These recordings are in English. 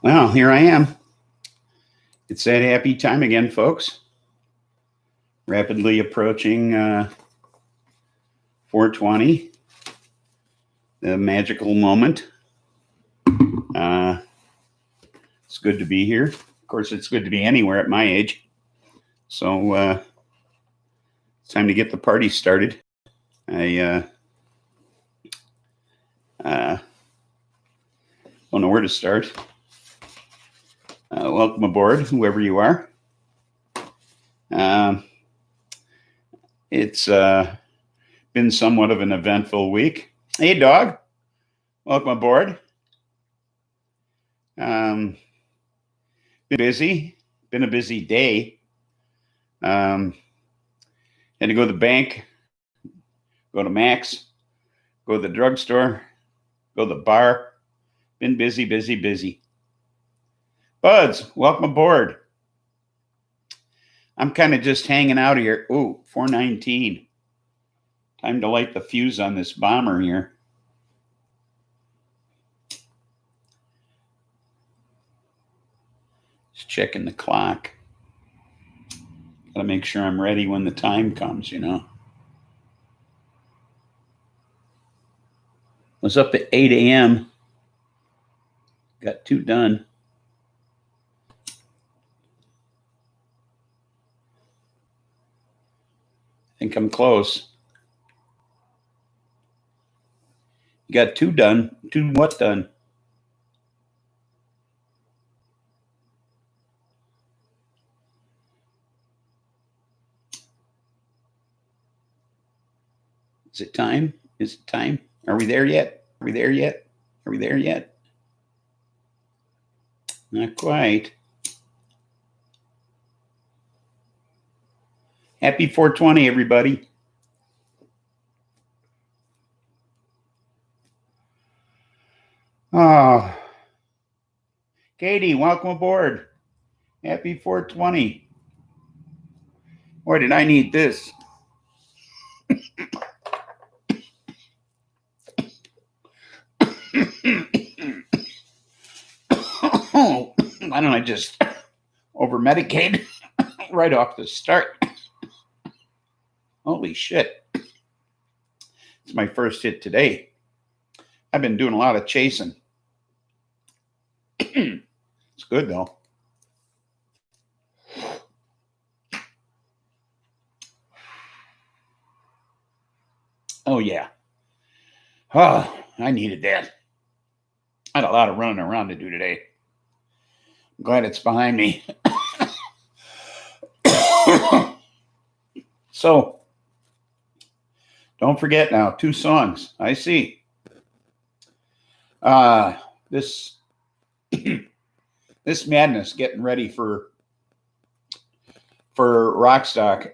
Well, here I am. It's that happy time again, folks. Rapidly approaching 420, the magical moment. It's good to be here. Of course, it's good to be anywhere at my age. So it's time to get the party started. I don't know where to start. Welcome aboard, whoever you are. It's been somewhat of an eventful week. Hey, dog. Welcome aboard. Been busy. Been a busy day. Had to go to the bank, go to Mac's, go to the drugstore, go to the bar. Been busy, busy, busy. Buds, welcome aboard. I'm kind of just hanging out here. Ooh, 419. Time to light the fuse on this bomber here. Just checking the clock. Got to make sure I'm ready when the time comes, you know. Was up at 8 a.m. Got 2 done. I think I'm close. You got 2 done. 2 what done? Is it time? Is it time? Are we there yet? Are we there yet? Are we there yet? Not quite. Happy 420, everybody. Oh, Katie, welcome aboard. Happy 420. Boy, did I need this. Why don't I just over-medicate right off the start? Holy shit. It's my first hit today. I've been doing a lot of chasing. It's good, though. Oh, yeah. Oh, I needed that. I had a lot of running around to do today. I'm glad it's behind me. So, don't forget now, 2 songs. I see. This this madness getting ready for Rockstock.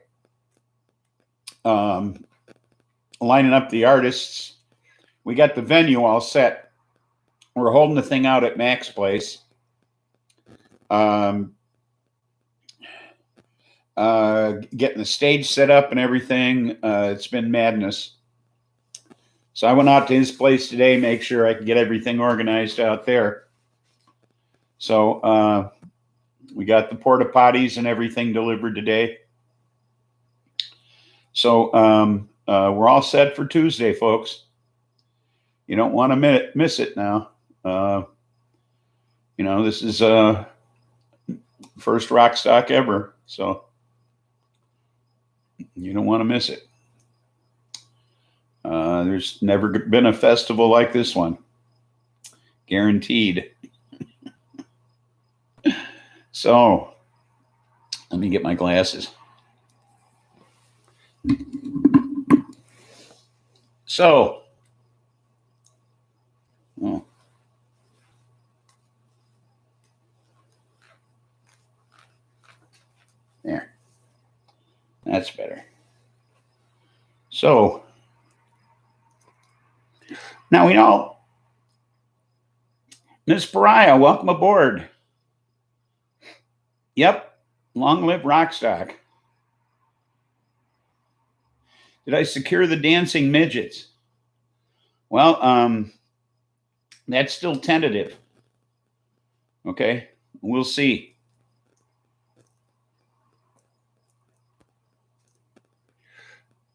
Lining up the artists. We got the venue all set. We're holding the thing out at Mac's place. Getting the stage set up and everything. It's been madness. So I went out to his place today, make sure I could get everything organized out there. So we got the porta potties and everything delivered today. So we're all set for Tuesday, folks. You don't want to miss it now. You know, this is first Rockstock ever, so you don't want to miss it. There's never been a festival like this one. Guaranteed. So, let me get my glasses. So, oh. There. That's better. So, now we know. Miss Pariah, welcome aboard. Yep, long live Rockstock. Did I secure the dancing midgets? Well, that's still tentative. Okay, we'll see.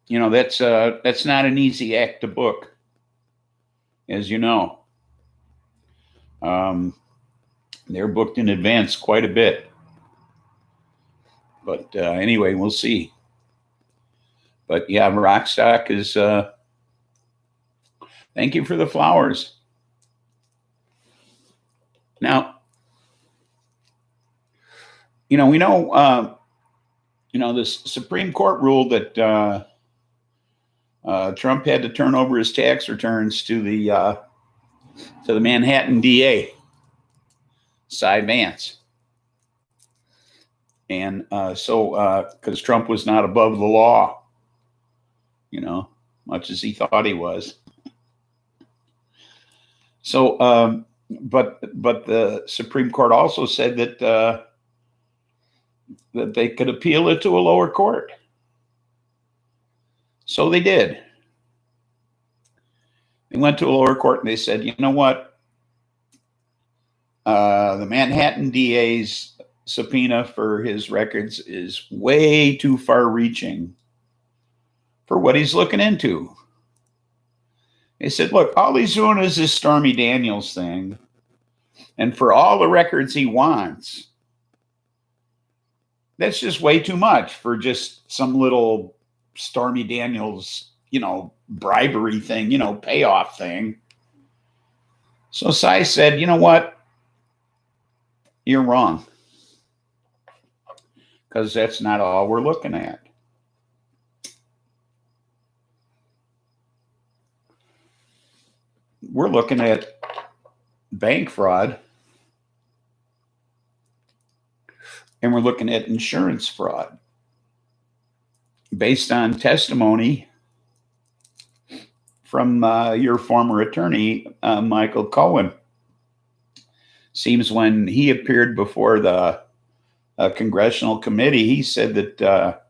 You know, that's not an easy act to book, as you know. They're booked in advance quite a bit. But anyway, we'll see. But yeah, rock stock is. Thank you for the flowers. Now, we know, the Supreme Court ruled that Trump had to turn over his tax returns to the Manhattan DA, Cy Vance. And so, because Trump was not above the law, much as he thought he was. So, but the Supreme Court also said that they could appeal it to a lower court. So they did. They went to a lower court and they said, you know what? The Manhattan DA's subpoena for his records is way too far-reaching for what he's looking into. They said, look, all he's doing is this Stormy Daniels thing. And for all the records he wants, that's just way too much for just some little Stormy Daniels, bribery thing, payoff thing. So Cy said, you know what? You're wrong. Because that's not all we're looking at. We're looking at bank fraud. And we're looking at insurance fraud based on testimony from your former attorney, Michael Cohen. Seems when he appeared before the congressional committee, he said that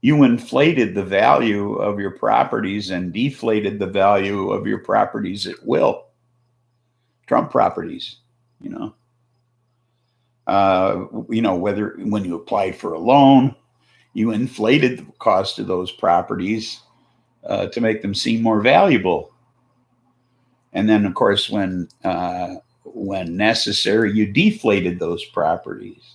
you inflated the value of your properties and deflated the value of your properties at will. Trump properties, whether when you applied for a loan, you inflated the cost of those properties to make them seem more valuable. And then, of course, when necessary, you deflated those properties.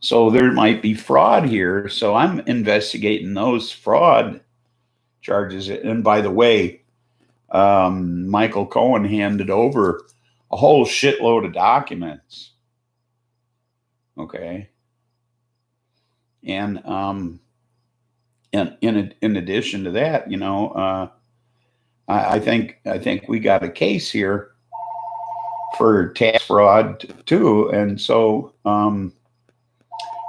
So there might be fraud here. So I'm investigating those fraud charges. And by the way, Michael Cohen handed over a whole shitload of documents. Okay. And in addition to that, I think we got a case here for tax fraud too. And so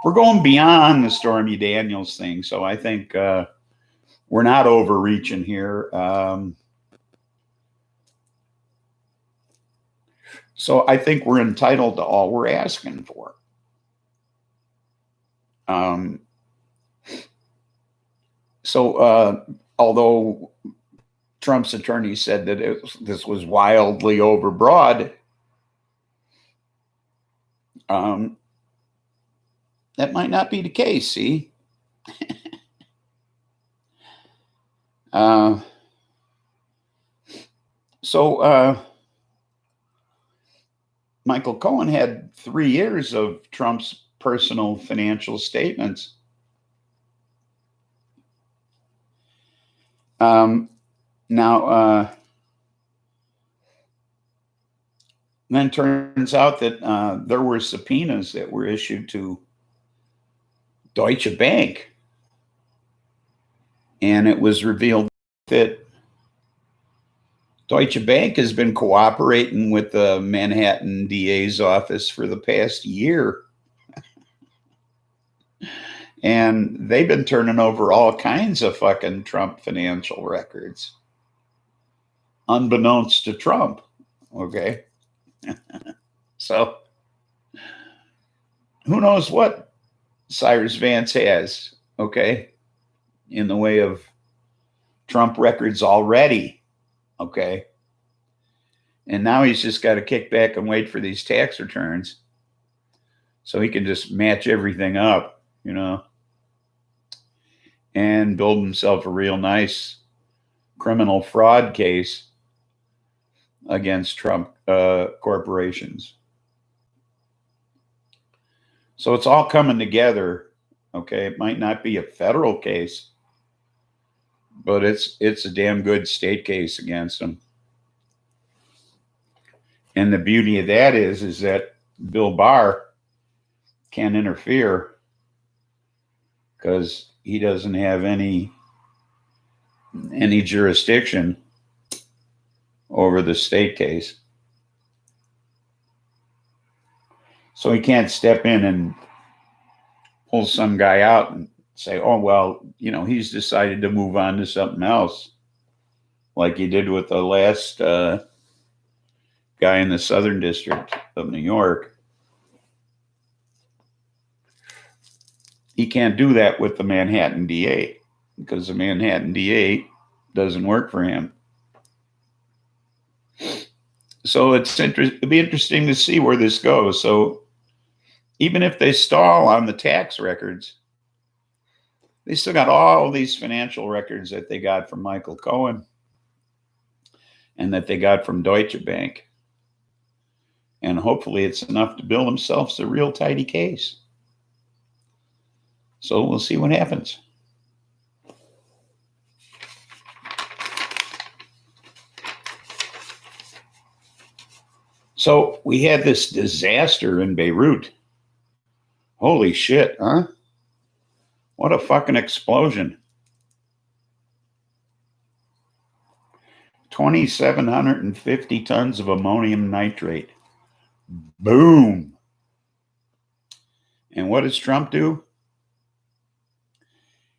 we're going beyond the Stormy Daniels thing. So I think we're not overreaching here. So I think we're entitled to all we're asking for. So although Trump's attorney said that this was wildly overbroad, that might not be the case, see? So Michael Cohen had 3 years of Trump's personal financial statements. Now, then turns out that there were subpoenas that were issued to Deutsche Bank. And it was revealed that Deutsche Bank has been cooperating with the Manhattan DA's office for the past year. And they've been turning over all kinds of fucking Trump financial records, unbeknownst to Trump. Okay. So who knows what Cyrus Vance has, okay, in the way of Trump records already. Okay. And now he's just got to kick back and wait for these tax returns so he can just match everything up, you know, and build himself a real nice criminal fraud case against Trump corporations. So it's all coming together. Okay, it might not be a federal case, but it's a damn good state case against him. And the beauty of that is that Bill Barr can't interfere because he doesn't have any jurisdiction over the state case. So he can't step in and pull some guy out and say, oh, well, you know, he's decided to move on to something else, like he did with the last guy in the Southern District of New York. He can't do that with the Manhattan DA because the Manhattan DA doesn't work for him. So it'll be interesting to see where this goes. So even if they stall on the tax records, they still got all these financial records that they got from Michael Cohen and that they got from Deutsche Bank. And hopefully it's enough to build themselves a real tidy case. So we'll see what happens. So we had this disaster in Beirut. Holy shit, huh? What a fucking explosion. 2,750 tons of ammonium nitrate. Boom. And what does Trump do?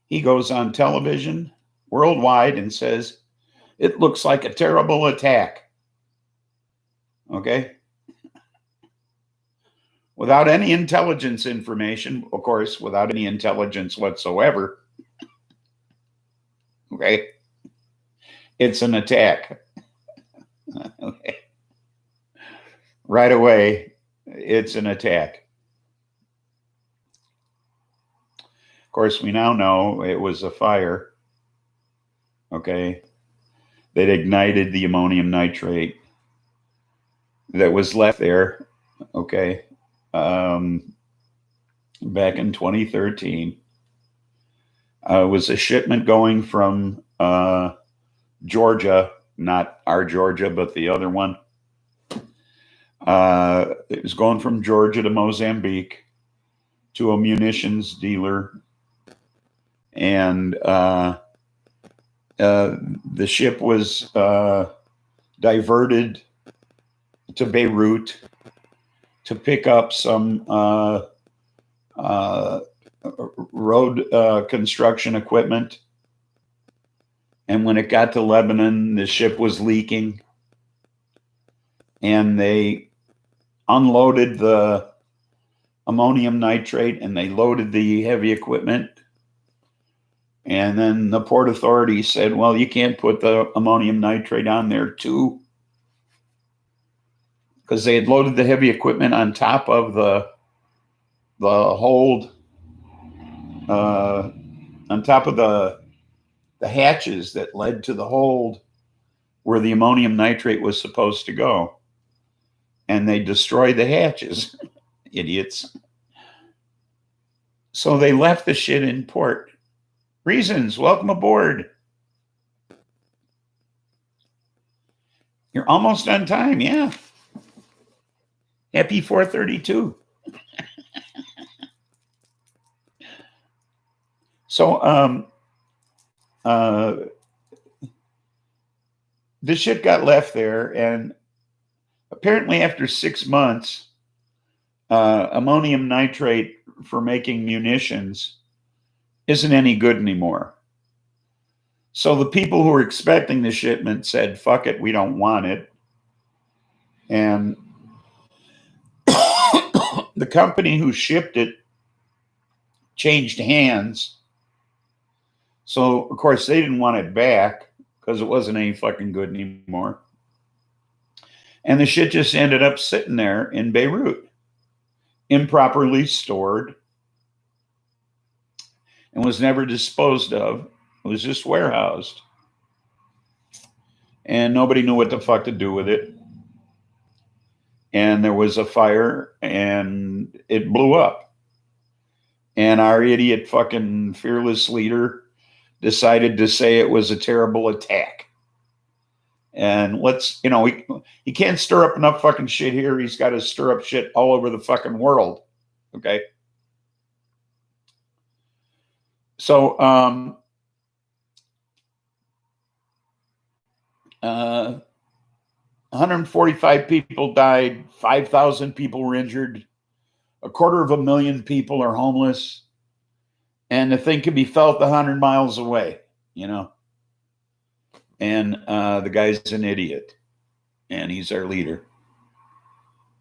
He goes on television worldwide and says, it looks like a terrible attack. Okay? Without any intelligence information, of course, without any intelligence whatsoever. Okay? It's an attack. Okay? Right away, it's an attack. Of course, we now know it was a fire. Okay? That ignited the ammonium nitrate that was left there. Okay? Back in 2013. It was a shipment going from Georgia, not our Georgia, but the other one. It was going from Georgia to Mozambique to a munitions dealer. And the ship was diverted to Beirut to pick up some road construction equipment. And when it got to Lebanon, the ship was leaking. And they unloaded the ammonium nitrate and they loaded the heavy equipment. And then the Port Authority said, well, you can't put the ammonium nitrate on there too. Because they had loaded the heavy equipment on top of the hold, on top of the hatches that led to the hold where the ammonium nitrate was supposed to go. And they destroyed the hatches. Idiots. So they left the shit in port. Reasons, welcome aboard. You're almost on time, yeah. Happy 432. So this shit got left there, and apparently after 6 months, ammonium nitrate for making munitions isn't any good anymore. So the people who were expecting the shipment said, fuck it, we don't want it. And the company who shipped it changed hands. So, of course, they didn't want it back because it wasn't any fucking good anymore. And the shit just ended up sitting there in Beirut, improperly stored, and was never disposed of. It was just warehoused. And nobody knew what the fuck to do with it. And there was a fire and it blew up. And our idiot fucking fearless leader decided to say it was a terrible attack. And let's, he can't stir up enough fucking shit here. He's got to stir up shit all over the fucking world. Okay. So, 145 people died, 5,000 people were injured, 250,000 people are homeless, and the thing can be felt 100 miles away, And the guy's an idiot, and he's our leader.